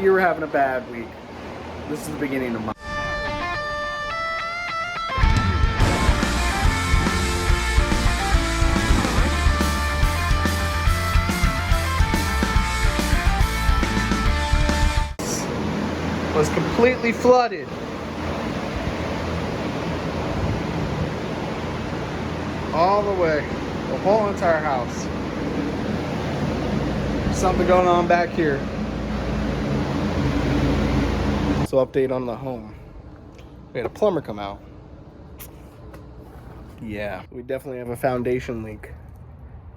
You were having a bad week. This is the beginning of mine. Was completely flooded. All the way, the whole entire house. Something going on back here. So update on the home. We had a plumber come out. Yeah, we definitely have a foundation leak.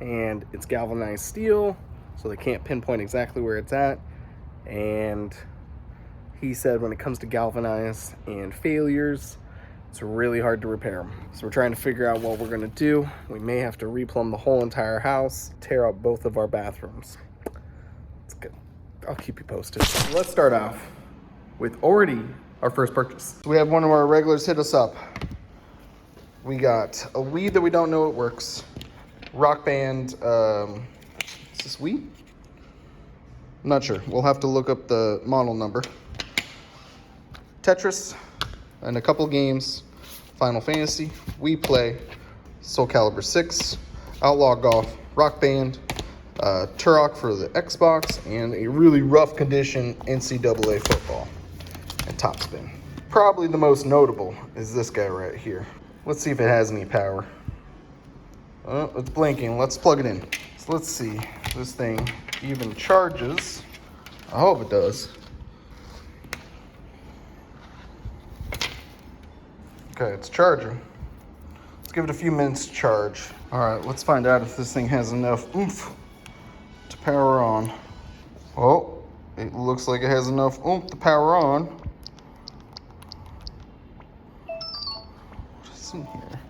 And it's galvanized steel, so they can't pinpoint exactly where it's at. And he said when it comes to galvanized and failures, it's really hard to repair them. So we're trying to figure out what we're gonna do. We may have to replumb the whole entire house, tear out both of our bathrooms. It's good. I'll keep you posted. So let's start off with already our first purchase. So we have one of our regulars hit us up. We got a weed that we don't know it works. Rock Band, is this weed? I'm not sure. We'll have to look up the model number. Tetris, and a couple games. Final Fantasy, We Play, Soul Calibur 6, Outlaw Golf, Rock Band, Turok for the Xbox, and a really rough condition NCAA football, and Topspin. Probably the most notable is this guy right here. Let's see if it has any power. Oh, it's blinking. Let's plug it in. So let's see if this thing even charges. I hope it does. Okay, it's charging. Let's give it a few minutes to charge. All right, let's find out if this thing has enough oomph to power on. Oh, it looks like it has enough oomph to power on. What's in here?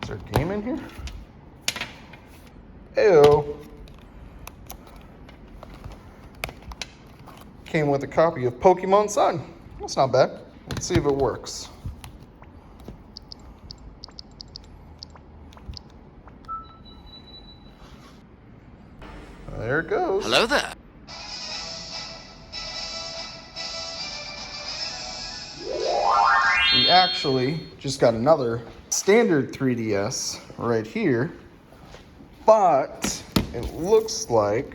Is there a game in here? Ew. Came with a copy of Pokemon Sun. That's not bad. Let's see if it works. There it goes. Hello there. We actually just got another standard 3DS right here, but it looks like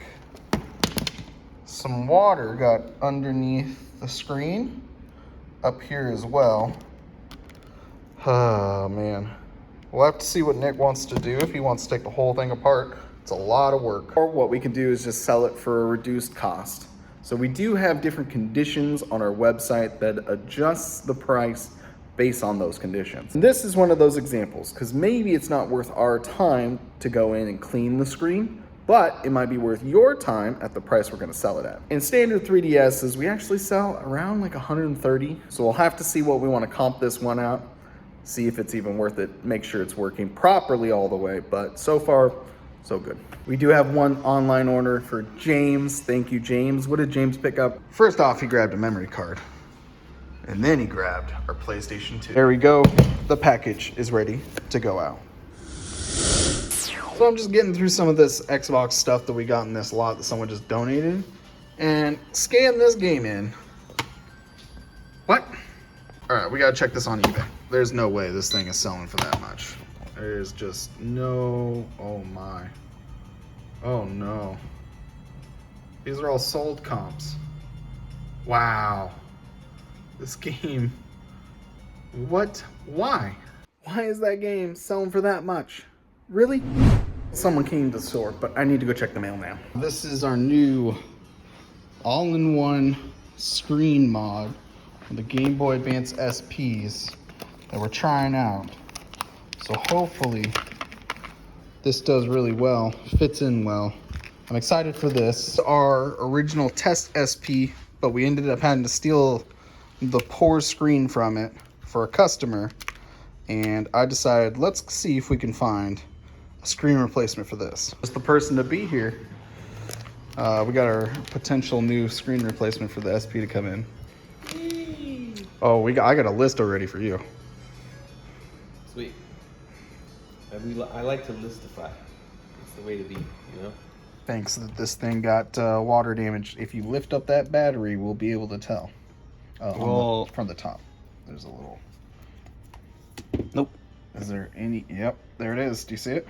some water got underneath the screen up here as well. Oh man. We'll have to see what Nick wants to do if he wants to take the whole thing apart. It's a lot of work. Or what we can do is just sell it for a reduced cost. So we do have different conditions on our website that adjusts the price based on those conditions. And this is one of those examples, because maybe it's not worth our time to go in and clean the screen, but it might be worth your time at the price we're gonna sell it at. In standard 3DSs, we actually sell around like 130. So we'll have to see what we wanna comp this one out, see if it's even worth it, make sure it's working properly all the way, but so far, so good. We do have one online order for James. Thank you, James. What did James pick up? First off, he grabbed a memory card. And then he grabbed our PlayStation 2. There we go. The package is ready to go out. So I'm just getting through some of this Xbox stuff that we got in this lot that someone just donated. And scan this game in. What? All right, we gotta check this on eBay. There's no way this thing is selling for that much. There's just no, oh my. Oh no. These are all sold comps. Wow. This game, what, why? Why is that game selling for that much? Really? Someone came to the store, but I need to go check the mail now. This is our new all-in-one screen mod for the Game Boy Advance SPs that we're trying out. So hopefully this does really well, fits in well. I'm excited for this. It's our original test SP, but we ended up having to steal the poor screen from it for a customer. And I decided, let's see if we can find a screen replacement for this. Just the person to be here. We got our potential new screen replacement for the SP to come in. Oh, I got a list already for you. Sweet. I like to listify. It's the way to be, you know? thinks that this thing got water damage. If you lift up that battery, we'll be able to tell. From the top, there's a little. Nope. Is there any? Yep, there it is. Do you see it?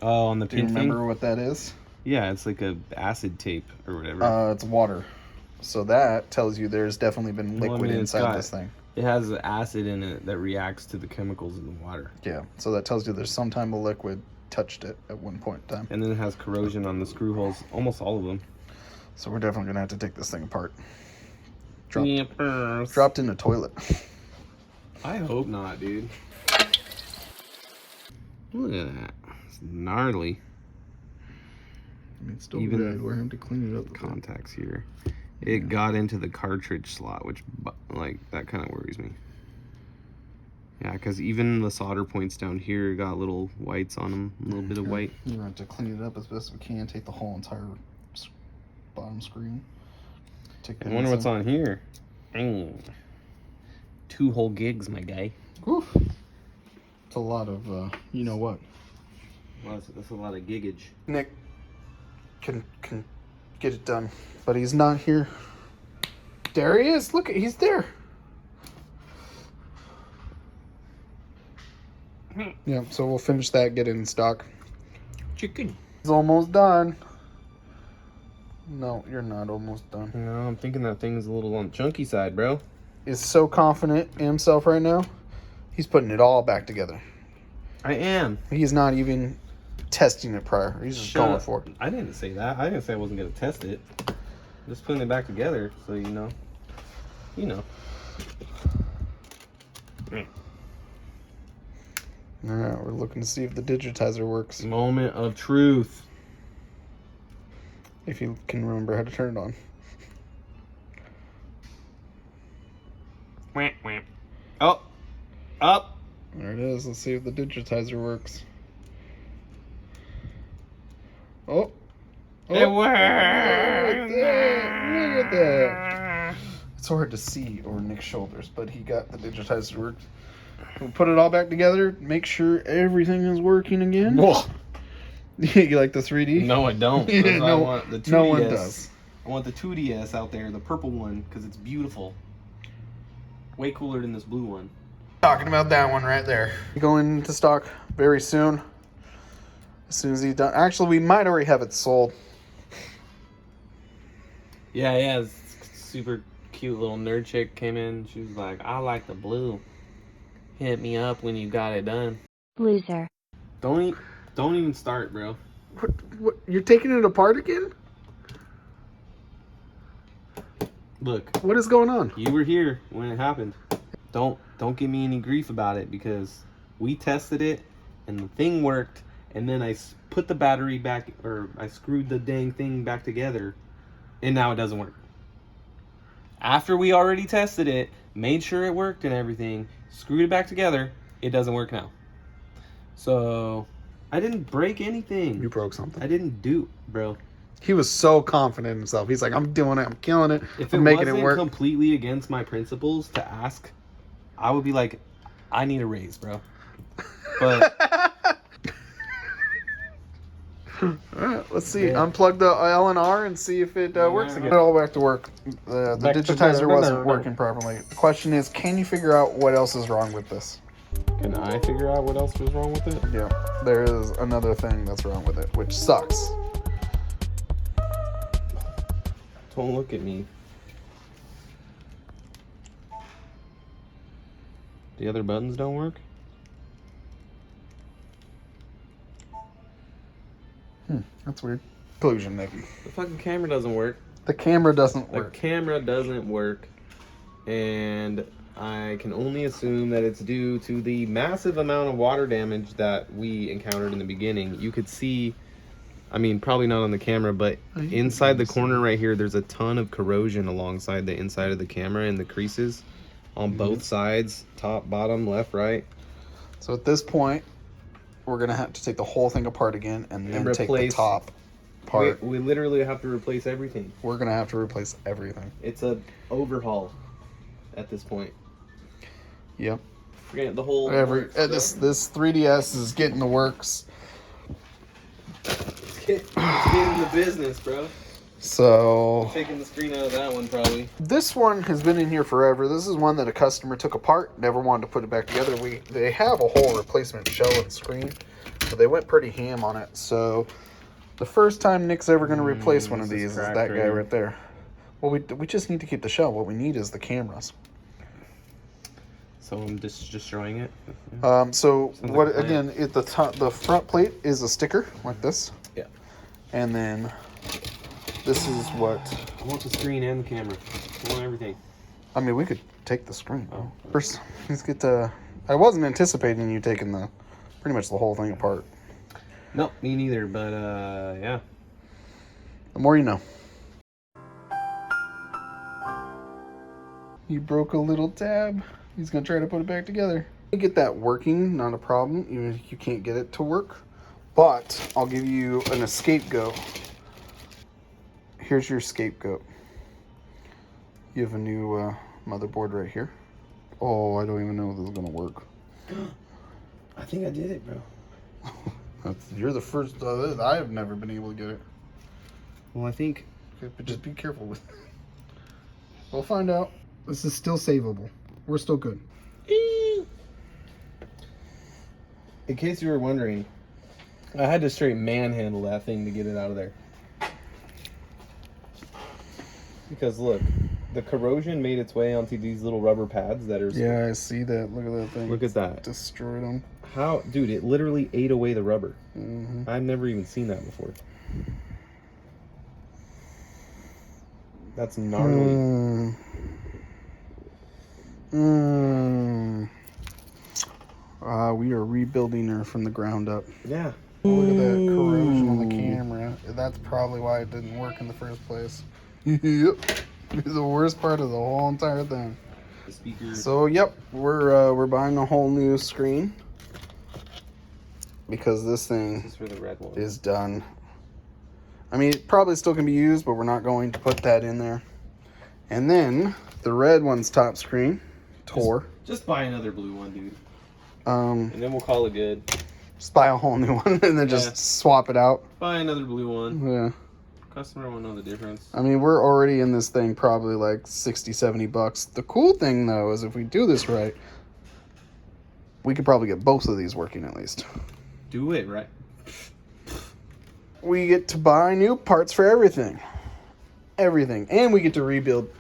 Oh, on the Do you pink remember thing? what that is? Yeah, it's like a acid tape or whatever. It's water. So that tells you there's definitely been liquid inside this thing. It has acid in it that reacts to the chemicals in the water. Yeah, so that tells you there's some type of liquid touched it at one point in time. And then it has corrosion on the screw holes, almost all of them. So we're definitely gonna have to take this thing apart. Dropped Dropped in the toilet. I hope not, dude. Look at that. It's gnarly. I mean, it's still Even good. We're having to clean it up. Contacts here. It got into the cartridge slot, which, like, that kind of worries me. Yeah, because even the solder points down here got little whites on them, a little bit of white. We're gonna have to clean it up as best we can. Take the whole entire bottom screen. I wonder what's on here. 2 whole gigs, my guy. Oof. It's a lot of, you know what? Well, that's a lot of giggage. Nick can get it done, but he's not here. There he is. Look, he's there. Yeah, so we'll finish that, get it in stock. Chicken. It's almost done. No, you're not almost done. No, I'm thinking that thing's a little on the chunky side, bro. Is so confident in himself right now. He's putting it all back together. I am. He's not even testing it prior. He's just going for it. I didn't say that. I didn't say I wasn't going to test it. I'm just putting it back together, so you know. You know. All right, we're looking to see if the digitizer works. Moment of truth. If you can remember how to turn it on. Oh, up. There it is. Let's see if the digitizer works. Oh. It works. Look at that. It's hard to see over Nick's shoulders, but he got the digitizer worked. We'll put it all back together. Make sure everything is working again. Whoa. You like the 3D? No, I don't. Yeah, I want the 2DS. No one does. I want the 2DS out there, the purple one, because it's beautiful. Way cooler than this blue one. Talking about that one right there. Going into stock very soon. As soon as he's done. Actually, we might already have it sold. Yeah, it's super cute little nerd chick came in. She was like, I like the blue. Hit me up when you got it done. Loser. Don't even start, bro. What? You're taking it apart again? Look. What is going on? You were here when it happened. Don't give me any grief about it, because we tested it and the thing worked, and then I put the battery back, or I screwed the dang thing back together, and now it doesn't work. After we already tested it, made sure it worked and everything, screwed it back together, it doesn't work now. So I didn't break anything. You broke something. I didn't do, bro. He was so confident in himself. He's like, I'm doing it. I'm killing it. If I'm it making it wasn't work. completely against my principles to ask, I would be like, I need a raise, bro. But All right, let's see. Yeah. Unplug the L and R and see if it works again. Put it all back to work. The digitizer wasn't working properly. The question is, can you figure out what else is wrong with this? Can I figure out what else was wrong with it? Yeah, there is another thing that's wrong with it, which sucks. Don't look at me. The other buttons don't work? That's weird. Conclusion, Nick. The fucking camera doesn't work. The camera doesn't work. The camera doesn't work. And I can only assume that it's due to the massive amount of water damage that we encountered in the beginning. You could see, I mean, probably not on the camera, but inside the corner right here, there's a ton of corrosion alongside the inside of the camera and the creases on both sides, top, bottom, left, right. So at this point, we're going to have to take the whole thing apart again and then take the top part. We literally have to replace everything. We're going to have to replace everything. It's a overhaul at this point. Yep. Forget the whole... This 3DS is getting the works. It's Get in the business, bro. So Taking the screen out of that one, probably. this one has been in here forever. This is one that a customer took apart, never wanted to put it back together. They have a whole replacement shell and screen, but they went pretty ham on it. So the first time Nick's ever going to replace one of these is that guy right there. Well, we just need to keep the shell. What we need is the cameras. So I'm just destroying it. So Sounds what like a plan. again? The front plate is a sticker like this. Yeah. And then this is what. I want the screen and the camera. I want everything. I mean, we could take the screen. Oh. First, let's get to. I wasn't anticipating you taking pretty much the whole thing apart. Nope, me neither. But yeah. The more you know. He broke a little tab. He's gonna try to put it back together. You get that working, not a problem, even if you can't get it to work. But I'll give you an scapegoat. Here's your scapegoat. You have a new motherboard right here. Oh, I don't even know if this is gonna work. I think I did it, bro. You're the first. I have never been able to get it. Well, I think. Okay, but just be careful with it. We'll find out. This is still savable. We're still good. In case you were wondering, I had to straight manhandle that thing to get it out of there. Because look, the corrosion made its way onto these little rubber pads that are... Yeah, I see that. Look at that thing. Look at that. Destroyed them. How? Dude, it literally ate away the rubber. Mm-hmm. I've never even seen that before. That's gnarly. We are rebuilding her from the ground up. Yeah. Look at that corrosion on the camera. That's probably why it didn't work in the first place. Yep. The worst part of the whole entire thing. The speaker. So yep, we're buying a whole new screen because this thing This is for the red one. is done. I mean, it probably still can be used, but we're not going to put that in there. And then the red one's top screen tore. Just buy another blue one, dude. And then we'll call it good. just buy a whole new one and then just swap it out. Buy another blue one. Yeah. Customer won't know the difference. I mean, we're already in this thing probably like 60, 70 bucks. The cool thing though is if we do this right, we could probably get both of these working at least. Do it right. We get to buy new parts for everything. Everything. And we get to rebuild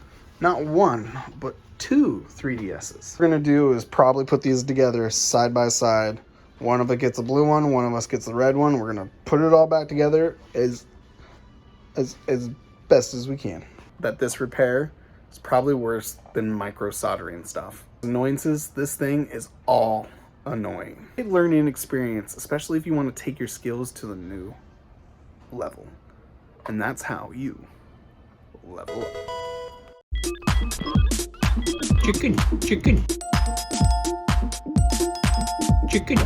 not one, but 2 3DSs. What we're gonna do is probably put these together side by side. One of it gets a blue one, one of us gets the red one. We're gonna put it all back together as best as we can. That this repair is probably worse than micro soldering stuff. Annoyances, this thing is all annoying. A learning experience, especially if you want to take your skills to the new level. And that's how you level up. Chicken, chicken, chicken.